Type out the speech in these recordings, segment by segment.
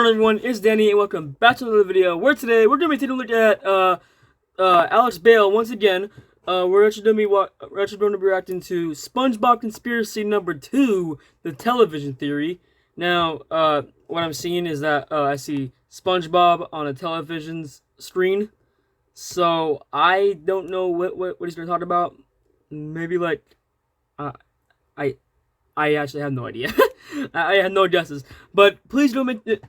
Everyone, it's Danny and welcome back to another video where today we're going to be taking a look at Alex Bale once again. We're actually going to be reacting to SpongeBob Conspiracy number 2, the television theory. Now, what I'm seeing is that I see SpongeBob on a television screen, so I don't know what he's going to talk about. Maybe like, I actually have no idea. I have no guesses. But please don't in the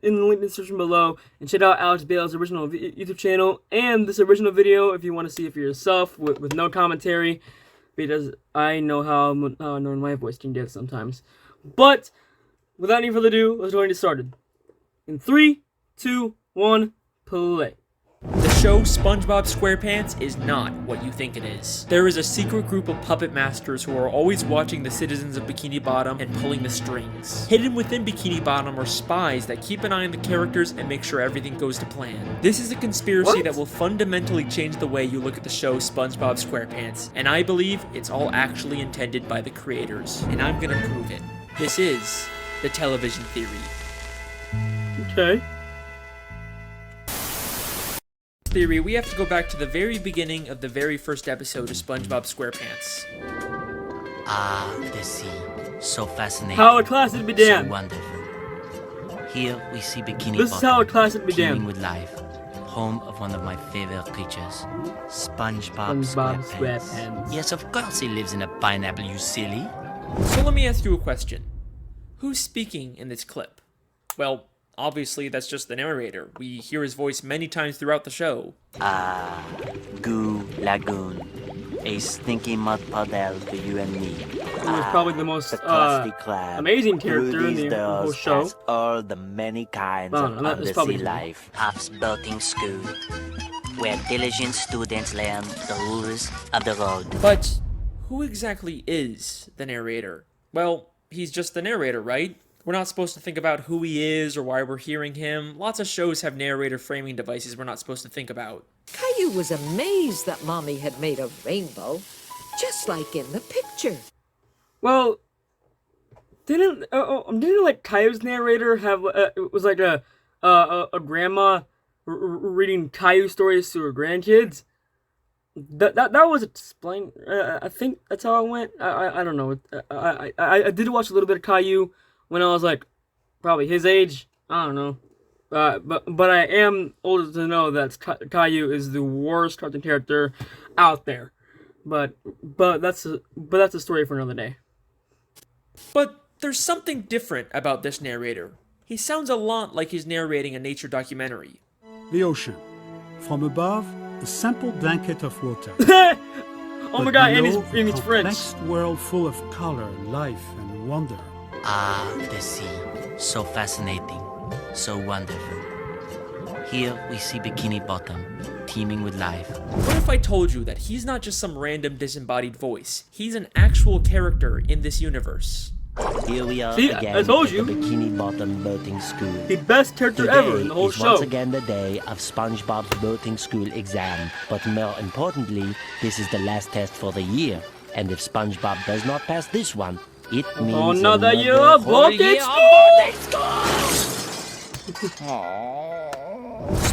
link description below and check out Alex Bale's original YouTube channel and this original video if you want to see it for yourself with no commentary, because I know how annoying my voice can get sometimes. But without any further ado, let's go and get started. In 3, 2, 1, play. The show SpongeBob SquarePants is not what you think it is. There is a secret group of puppet masters who are always watching the citizens of Bikini Bottom and pulling the strings. Hidden within Bikini Bottom are spies that keep an eye on the characters and make sure everything goes to plan. This is a conspiracy that will fundamentally change the way you look at the show SpongeBob SquarePants, and I believe it's all actually intended by the creators, and I'm gonna prove it. This is the television theory. Okay. Theory, we have to go back to the very beginning of the very first episode of SpongeBob SquarePants. Ah, the sea, so fascinating. How a classic began. So wonderful. Here we see Bikini This is how a Bottom, classic began. teeming with life, home of one of my favorite creatures, SpongeBob SpongeBob SquarePants. SquarePants. Yes, of course he lives in a pineapple, you silly. So let me ask you a question. Who's speaking in this clip? Well, obviously that's just the narrator. We hear his voice many times throughout the show. Ah, Goo Lagoon, a stinky mud puddle for you and me. He was probably the most amazing character in the whole show. All the many kinds of undersea life. Puff's boating school, where diligent students learn the rules of the road. But who exactly is the narrator? Well, he's just the narrator, right? We're not supposed to think about who he is or why we're hearing him. Lots of shows have narrator framing devices we're not supposed to think about. Caillou was amazed that Mommy had made a rainbow, just like in the picture. Well, didn't like Caillou's narrator have it was like a grandma reading Caillou stories to her grandkids? That was explained. I think that's how it went. I don't know. I did watch a little bit of Caillou when I was like probably his age. I don't know. But I am old enough to know that Caillou is the worst cartoon character out there. But that's a story for another day. But there's something different about this narrator. He sounds a lot like he's narrating a nature documentary. The ocean. From above, a simple blanket of water. Oh my god, and he's French. Complex world full of color, life, and wonder. Ah, the sea, so fascinating, so wonderful. Here we see Bikini Bottom, teeming with life. What if I told you that he's not just some random disembodied voice? He's an actual character in this universe. Here we are again I told you. at the Bikini Bottom boating school. The best character ever in the whole is show. Once again the day of SpongeBob's boating school exam, but more importantly, this is the last test for the year. And if SpongeBob does not pass this one, it means another year of boating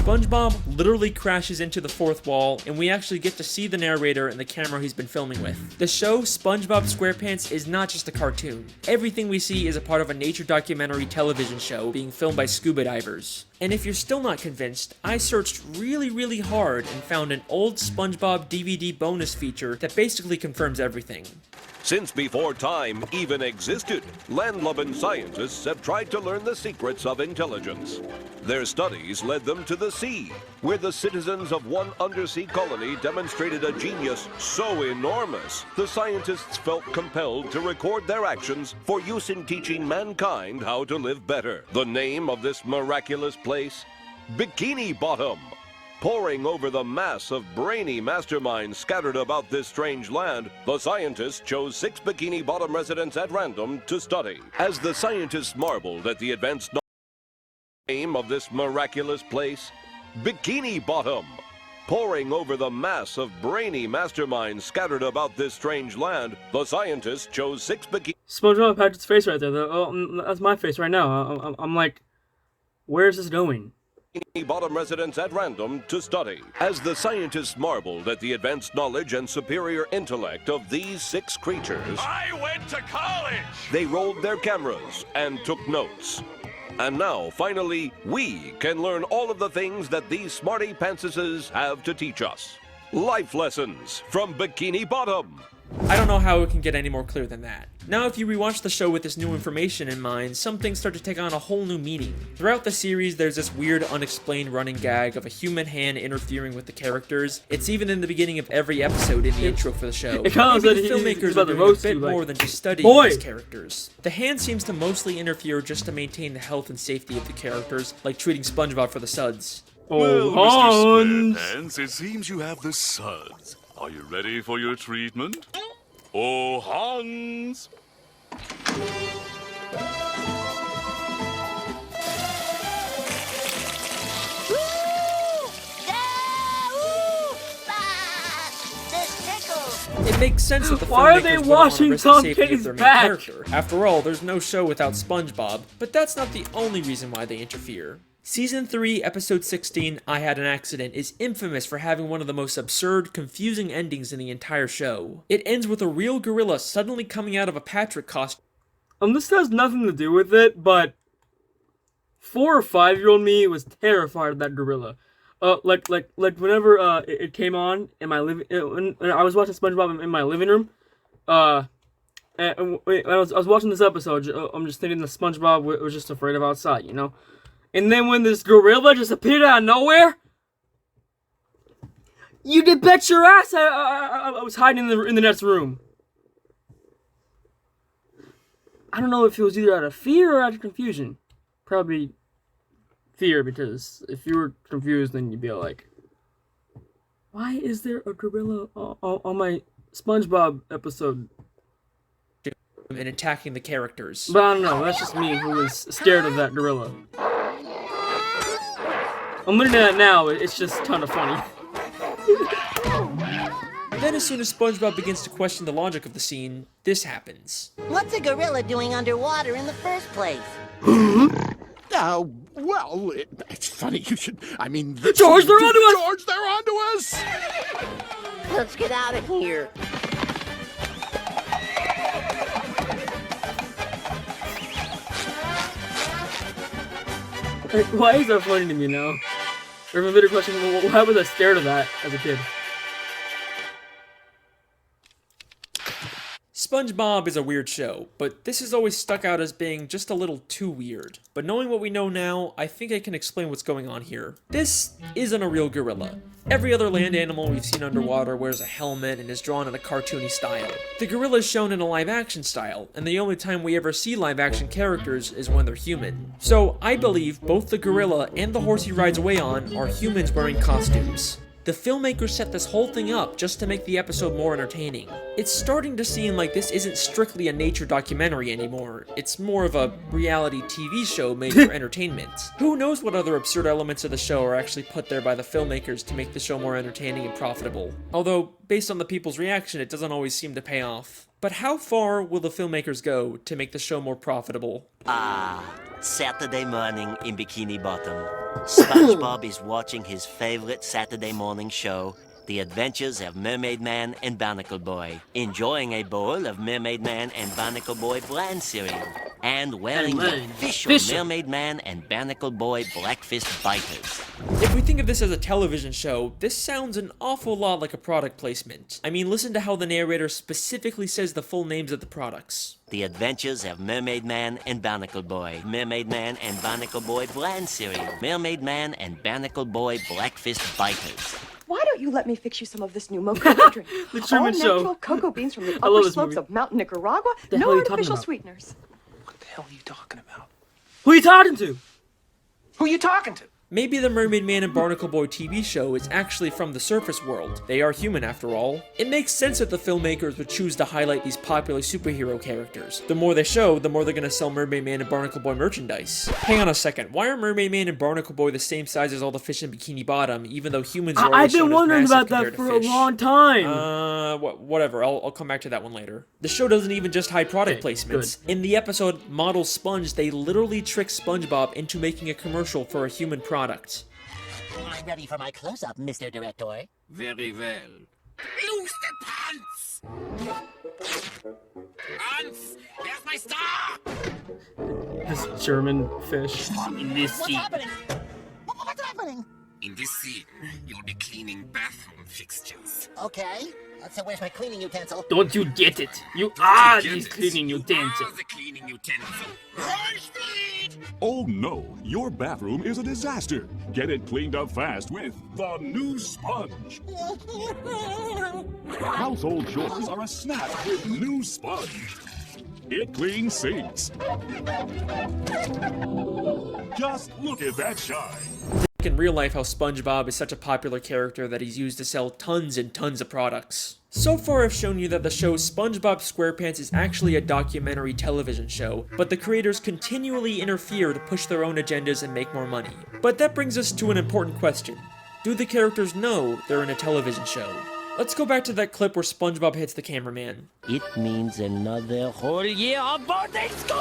SpongeBob literally crashes into the fourth wall, and we actually get to see the narrator and the camera he's been filming with. The show SpongeBob SquarePants is not just a cartoon. Everything we see is a part of a nature documentary television show being filmed by scuba divers. And if you're still not convinced, I searched really hard and found an old SpongeBob DVD bonus feature that basically confirms everything. Since before time even existed, landlubbing scientists have tried to learn the secrets of intelligence. Their studies led them to the sea, where the citizens of one undersea colony demonstrated a genius so enormous, the scientists felt compelled to record their actions for use in teaching mankind how to live better. The name of this miraculous place? Bikini Bottom. Poring over the mass of brainy masterminds scattered about this strange land, the scientists chose 6 Bikini Bottom residents at random to study. As the scientists marveled at the advanced name of this miraculous place, Bikini Bottom. Poring over the mass of brainy masterminds scattered about this strange land, the scientists chose 6 bikini SpongeBob Patrick's face right there. That's my face right now. I'm like, where is this going? Bottom residents at random to study. As the scientists marveled at the advanced knowledge and superior intellect of these 6 creatures, I went to college! they rolled their cameras and took notes. And now, finally, we can learn all of the things that these smarty pantsuses have to teach us. Life lessons from Bikini Bottom. I don't know how it can get any more clear than that. Now, if you rewatch the show with this new information in mind, some things start to take on a whole new meaning. Throughout the series, there's this weird, unexplained running gag of a human hand interfering with the characters. It's even in the beginning of every episode in the intro for the show. It kind of Maybe said the he's filmmakers about are to doing a roast bit you, like, more than just studying boy! these characters. The hand seems to mostly interfere just to maintain the health and safety of the characters, like treating SpongeBob for the suds. Well, Oh, Mr. Hans! SquarePants, it seems you have the suds. Are you ready for your treatment? Oh, Hans! It makes sense that the Why are filmmakers they wouldn't want to washing risk the Tom safety of Kenny's their main back? character. After all, there's no show without SpongeBob, but that's not the only reason why they interfere. Season 3, Episode 16, I Had an Accident, is infamous for having one of the most absurd, confusing endings in the entire show. It ends with a real gorilla suddenly coming out of a Patrick costume. This has nothing to do with it, but 4 or 5-year-old me was terrified of that gorilla. Like whenever it came on in my when I was watching SpongeBob in my living room, and I was watching this episode. I'm just thinking that SpongeBob was just afraid of outside, you know. And then when this gorilla just appeared out of nowhere, you did bet your ass I was hiding in the next room. I don't know if it was either out of fear or out of confusion. Probably fear, because if you were confused, then you'd be like, why is there a gorilla on my SpongeBob episode? And attacking the characters. But I don't know, that's just me who was scared of that gorilla. I'm looking at it now, it's just kind of funny. Then as soon as SpongeBob begins to question the logic of the scene, this happens. What's a gorilla doing underwater in the first place? Well, it's funny you should. I mean, George, they're onto us! George, they're onto us! Let's get out of here. Why is that funny to me now? Or a better question, why was I scared of that as a kid? SpongeBob is a weird show, but this has always stuck out as being just a little too weird. But knowing what we know now, I think I can explain what's going on here. This isn't a real gorilla. Every other land animal we've seen underwater wears a helmet and is drawn in a cartoony style. The gorilla is shown in a live-action style, and the only time we ever see live-action characters is when they're human. So I believe both the gorilla and the horse he rides away on are humans wearing costumes. The filmmakers set this whole thing up just to make the episode more entertaining. It's starting to seem like this isn't strictly a nature documentary anymore. It's more of a reality TV show made for entertainment. Who knows what other absurd elements of the show are actually put there by the filmmakers to make the show more entertaining and profitable. Although, based on the people's reaction, it doesn't always seem to pay off. But how far will the filmmakers go to make the show more profitable? Saturday morning in Bikini Bottom. SpongeBob is watching his favorite Saturday morning show, The Adventures of Mermaid Man and Barnacle Boy, enjoying a bowl of Mermaid Man and Barnacle Boy bland cereal, and wearing the official Mermaid Man and Barnacle Boy Blackfist biters. If we think of this as a television show, this sounds an awful lot like a product placement. I mean, listen to how the narrator specifically says the full names of the products. The Adventures of Mermaid Man and Barnacle Boy, Mermaid Man and Barnacle Boy bland cereal, Mermaid Man and Barnacle Boy Blackfist biters. Why don't you let me fix you some of this new mocha drink? The Truman Show. All natural cocoa beans from the I love upper this slopes movie. of Mountain Nicaragua. The hell No are you talking artificial about? sweeteners. What the hell are you talking about? Who are you talking to? Who are you talking to? Maybe the Mermaid Man and Barnacle Boy TV show is actually from the surface world. They are human after all. It makes sense that the filmmakers would choose to highlight these popular superhero characters. The more they show, the more they're gonna sell Mermaid Man and Barnacle Boy merchandise. Hang on a second, why are Mermaid Man and Barnacle Boy the same size as all the fish in Bikini Bottom, even though humans are always I've been shown as wondering massive about that compared to for a fish? long time. Whatever, I'll come back to that one later. The show doesn't even just hide product Okay, placements. In the episode Model Sponge, they literally trick SpongeBob into making a commercial for a human product. I'm ready for my close-up, Mr. Director. Very well. Loose the pants! Hans, where's my star? This German fish. In this What's scene, happening? What's happening? in this scene, you'll be cleaning bathroom fixtures. Okay. So where's my cleaning utensil? Don't you get it? You Don't are you get these it? cleaning You utensils. are the cleaning utensil. High speed! Oh no, your bathroom is a disaster. Get it cleaned up fast with the new sponge. Household chores are a snap with new sponge. It cleans sinks. Just look at that shine. In real life, how SpongeBob is such a popular character that he's used to sell tons and tons of products. So far, I've shown you that the show SpongeBob SquarePants is actually a documentary television show, but the creators continually interfere to push their own agendas and make more money. But that brings us to an important question. Do the characters know they're in a television show? Let's go back to that clip where SpongeBob hits the cameraman. It means another whole year of boarding school!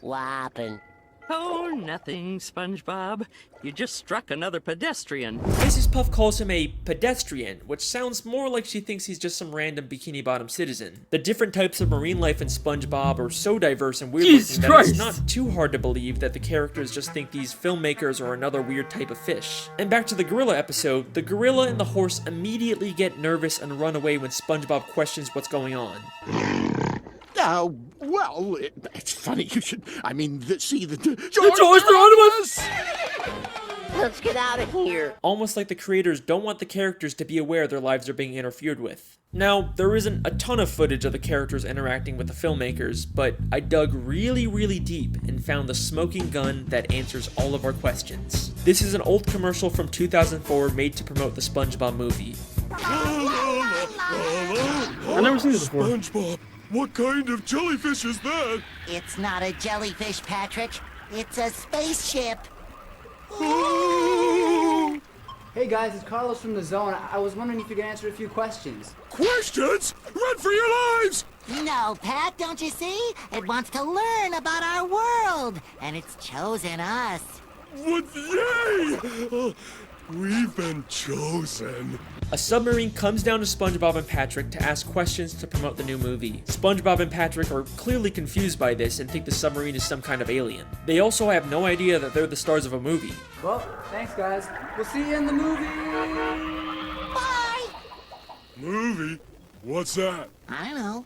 What happened? Oh, nothing, SpongeBob. You just struck another pedestrian. Mrs. Puff calls him a pedestrian, which sounds more like she thinks he's just some random Bikini Bottom citizen. The different types of marine life in SpongeBob are so diverse and weird looking that it's not too hard to believe that the characters just think these filmmakers are another weird type of fish. And back to the gorilla episode, the gorilla and the horse immediately get nervous and run away when SpongeBob questions what's going on. Well, it's funny you should. I mean, see the George Let's get out of here. Almost like the creators don't want the characters to be aware their lives are being interfered with. Now, there isn't a ton of footage of the characters interacting with the filmmakers, but I dug really deep and found the smoking gun that answers all of our questions. This is an old commercial from 2004 made to promote the SpongeBob movie. I've never seen this before. SpongeBob, what kind of jellyfish is that? It's not a jellyfish, Patrick. It's a spaceship. Hey guys, it's Carlos from the Zone. I was wondering if you could answer a few questions. Questions? Run for your lives! No, Pat, don't you see? It wants to learn about our world, and it's chosen us. What? Yay! We've been chosen. A submarine comes down to SpongeBob and Patrick to ask questions to promote the new movie. SpongeBob and Patrick are clearly confused by this and think the submarine is some kind of alien. They also have no idea that they're the stars of a movie. Well, thanks guys. We'll see you in the movie. Bye! Movie? What's that? I know.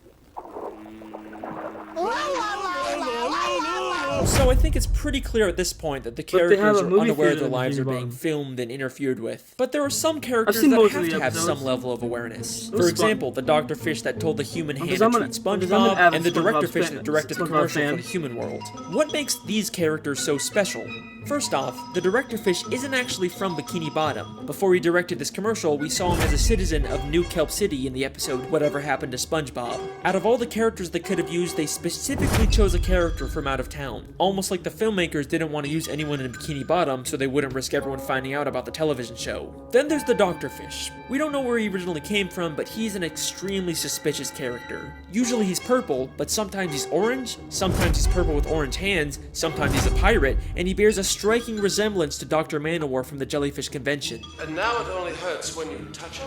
So I think it's pretty clear at this point that the they have characters a are movie unaware theater their in lives are Bikini being Bottom. filmed and interfered with. But there are some characters seen that most of have the to have episodes. some level of awareness. was For fun. example, the Dr. Fish that told the human hand Because to I'm treat an SpongeBob, avid and the Director SpongeBob Fish fan- that directed the SpongeBob commercial fan. for the human world. What makes these characters so special? First off, the Director Fish isn't actually from Bikini Bottom. Before he directed this commercial, we saw him as a citizen of New Kelp City in the episode Whatever Happened to SpongeBob. Out of all the characters they could have used, they specifically chose a character from out of town. Almost like the filmmakers didn't want to use anyone in Bikini Bottom so they wouldn't risk everyone finding out about the television show. Then there's the Dr. Fish. We don't know where he originally came from, but he's an extremely suspicious character. Usually he's purple, but sometimes he's orange, sometimes he's purple with orange hands, sometimes he's a pirate, and he bears a striking resemblance to Dr. Manowar from the Jellyfish Convention. And now it only hurts when you touch it.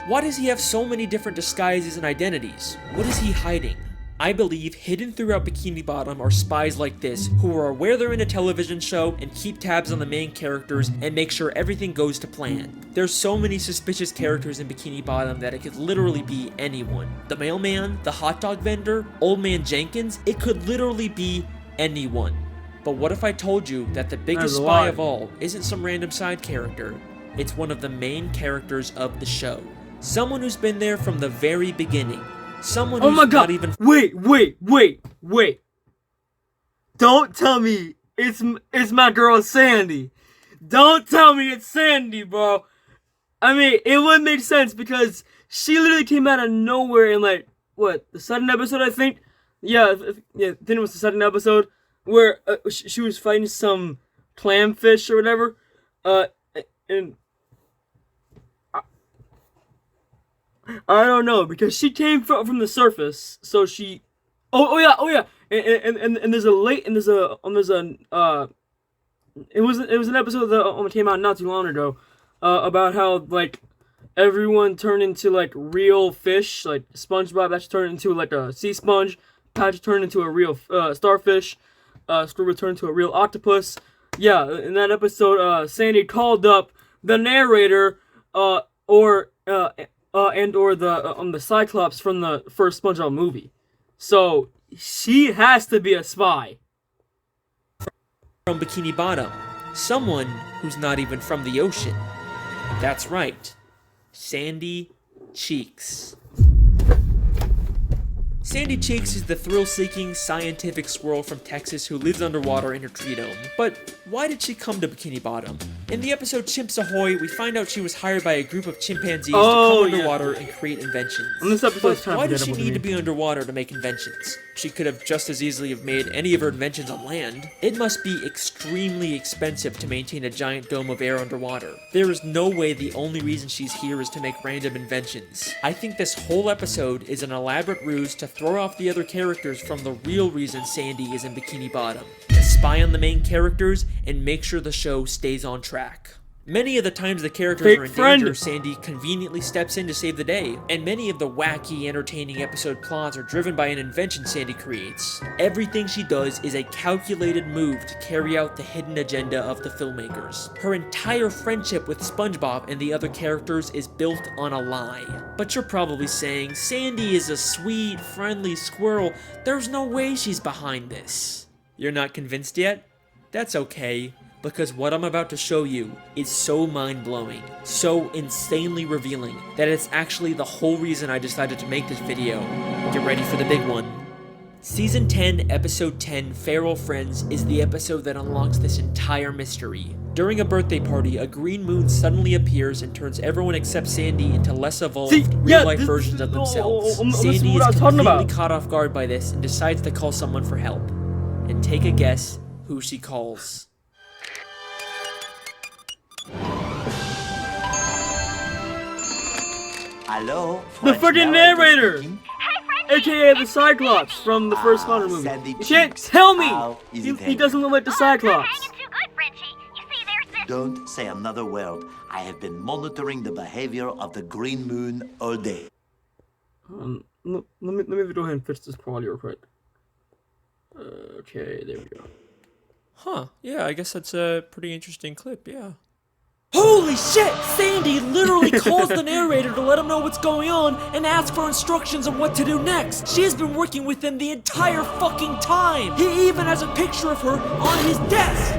Why does he have so many different disguises and identities? What is he hiding? I believe hidden throughout Bikini Bottom are spies like this who are aware they're in a television show and keep tabs on the main characters and make sure everything goes to plan. There's so many suspicious characters in Bikini Bottom that it could literally be anyone. The mailman, the hot dog vendor, Old Man Jenkins, it could literally be anyone. But what if I told you that the biggest spy of all isn't some random side character? It's one of the main characters of the show. Someone who's been there from the very beginning. Someone who's not even— Wait. Don't tell me it's my girl Sandy. Don't tell me it's Sandy, bro. I mean, it would make sense because she literally came out of nowhere in like what, the second episode, I think. Yeah, I think it was the second episode where she was fighting some clamfish or whatever. And I don't know, because she came from the surface, so she. Oh yeah. And there's a it was an episode that came out not too long ago, about how like everyone turned into like real fish, like SpongeBob actually turned into like a sea sponge, Patrick turned into a real starfish, Squidward turned into a real octopus. Yeah, in that episode, Sandy called up the narrator, or the Cyclops from the first SpongeBob movie. So she has to be a spy. From Bikini Bottom, someone who's not even from the ocean. That's right, Sandy Cheeks. Sandy Cheeks is the thrill-seeking scientific squirrel from Texas who lives underwater in her tree dome. But why did she come to Bikini Bottom? In the episode Chimps Ahoy, we find out she was hired by a group of chimpanzees to come underwater and create inventions. But why does she need to be underwater to make inventions? She could have just as easily have made any of her inventions on land. It must be extremely expensive to maintain a giant dome of air underwater. There is no way the only reason she's here is to make random inventions. I think this whole episode is an elaborate ruse to throw off the other characters from the real reason Sandy is in Bikini Bottom. To spy on the main characters and make sure the show stays on track. Many of the times the characters are in danger, Sandy conveniently steps in to save the day, and many of the wacky, entertaining episode plots are driven by an invention Sandy creates. Everything she does is a calculated move to carry out the hidden agenda of the filmmakers. Her entire friendship with SpongeBob and the other characters is built on a lie. But you're probably saying, Sandy is a sweet, friendly squirrel. There's no way she's behind this. You're not convinced yet? That's okay. Because what I'm about to show you is so mind-blowing, so insanely revealing, that it's actually the whole reason I decided to make this video. Get ready for the big one. Season 10, Episode 10, Feral Friends, is the episode that unlocks this entire mystery. During a birthday party, a green moon suddenly appears and turns everyone except Sandy into less evolved, real-life versions of themselves. Sandy is completely caught off guard by this and decides to call someone for help. And take a guess who she calls. Hello? The fucking narrator! AKA the Cyclops from the first Spider movie. You can't tell me! He doesn't look like the Cyclops. Don't say another word. I have been monitoring the behavior of the green moon all day. Let me go ahead and fix this quality real quick. Okay, there we go. Huh, yeah, I guess that's a pretty interesting clip, yeah. Holy shit! Sandy literally calls the narrator to let him know what's going on and asks for instructions on what to do next. She has been working with him the entire fucking time. He even has a picture of her on his desk.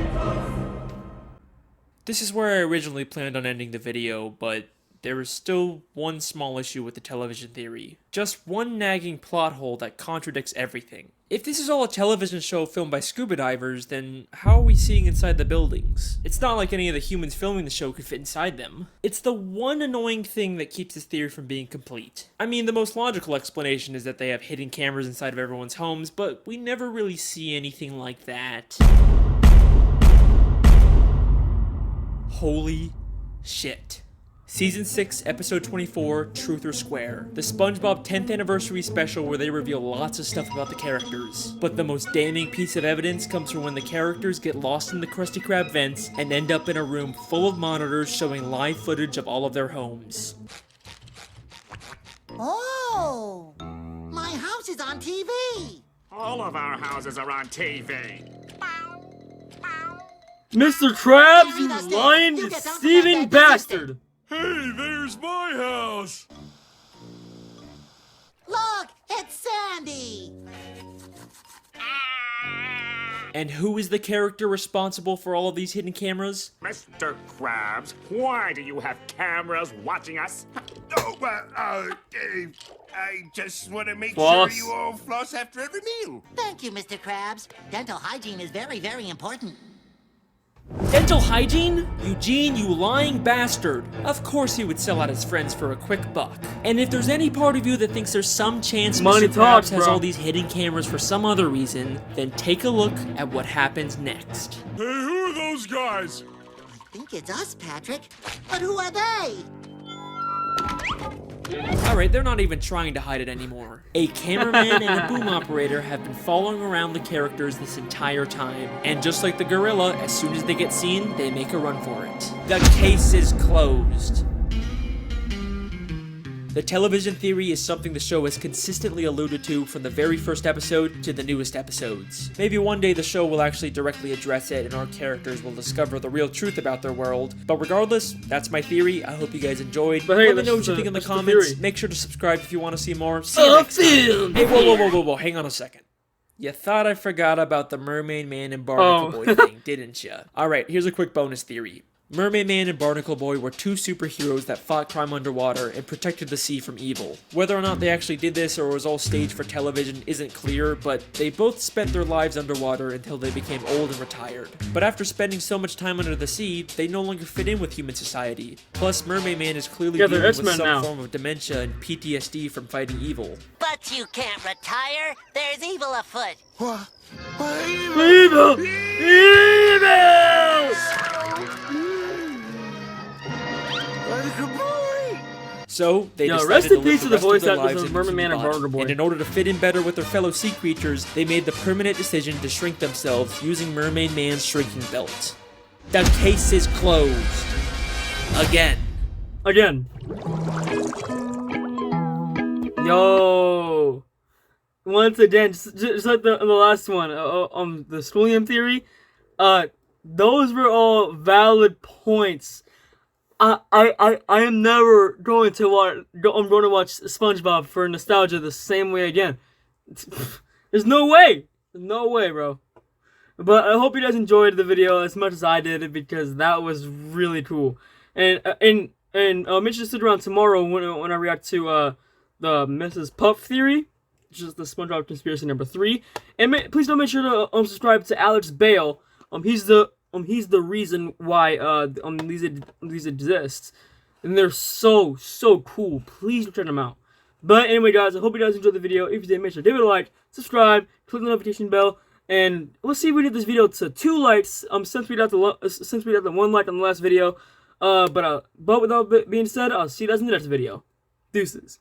This is where I originally planned on ending the video, but there is still one small issue with the television theory. Just one nagging plot hole that contradicts everything. If this is all a television show filmed by scuba divers, then how are we seeing inside the buildings? It's not like any of the humans filming the show could fit inside them. It's the one annoying thing that keeps this theory from being complete. I mean, the most logical explanation is that they have hidden cameras inside of everyone's homes, but we never really see anything like that. Holy shit. Season 6, Episode 24, Truth or Square. The SpongeBob 10th Anniversary Special where they reveal lots of stuff about the characters. But the most damning piece of evidence comes from when the characters get lost in the Krusty Krab vents and end up in a room full of monitors showing live footage of all of their homes. Oh! My house is on TV! All of our houses are on TV. Mr. Krabs, you lying, deceiving bastard! Hey, there's my house! Look, it's Sandy! And who is the character responsible for all of these hidden cameras? Mr. Krabs, why do you have cameras watching us? Oh, well, I just want to make Floss. sure you all floss after every meal. Thank you, Mr. Krabs. Dental hygiene is very, very important. Dental hygiene? Eugene, you lying bastard. Of course he would sell out his friends for a quick buck. And if there's any part of you that thinks there's some chance Money Mr. talks, Krabs has bro. all these hidden cameras for some other reason, then take a look at what happens next. Hey, who are those guys? I think it's us, Patrick. But who are they? Alright, they're not even trying to hide it anymore. A cameraman and a boom operator have been following around the characters this entire time. And just like the gorilla, as soon as they get seen, they make a run for it. The case is closed. The television theory is something the show has consistently alluded to from the very first episode to the newest episodes. Maybe one day the show will actually directly address it and our characters will discover the real truth about their world. But regardless, that's my theory. I hope you guys enjoyed. But hey, let me know what you think in the comments. theory. Make sure to subscribe if you want to see more. See you next time. Hey, whoa, hang on a second. You thought I forgot about the Mermaid Man and Barnacle Boy thing, didn't you? Alright, here's a quick bonus theory. Mermaid Man and Barnacle Boy were two superheroes that fought crime underwater and protected the sea from evil. Whether or not they actually did this or was all staged for television isn't clear, but they both spent their lives underwater until they became old and retired. But after spending so much time under the sea, they no longer fit in with human society. Plus, Mermaid Man is clearly Yeah, they're dealing with X-Men some now. form of dementia and PTSD from fighting evil. But you can't retire. There's evil afoot. What? Evil! Evil! So, they Yo, decided rest to in live peace the to the rest of voice their actors lives of in Mermaid Man and Bikini Bottom. Barnacle Boy. And in order to fit in better with their fellow sea creatures, they made the permanent decision to shrink themselves using Mermaid Man's shrinking belt. The case is closed. Again. Yo. Once again, just like the last one, the schooling theory, those were all valid points. I am never going to watch. I'm going to watch SpongeBob for nostalgia the same way again. There's no way. No way, bro. But I hope you guys enjoyed the video as much as I did because that was really cool. And make sure to stick around tomorrow when I react to the Mrs. Puff theory, which is the SpongeBob conspiracy number 3. And please don't make sure to subscribe to Alex Bale. He's the reason why these exist, and they're so cool. Please check them out. But anyway, guys, I hope you guys enjoyed the video. If you did, make sure to give it a like, subscribe, click the notification bell, and let's see if we get this video to 2 likes. Since we got the 1 like on the last video. But with all that being said, I'll see you guys in the next video. Deuces.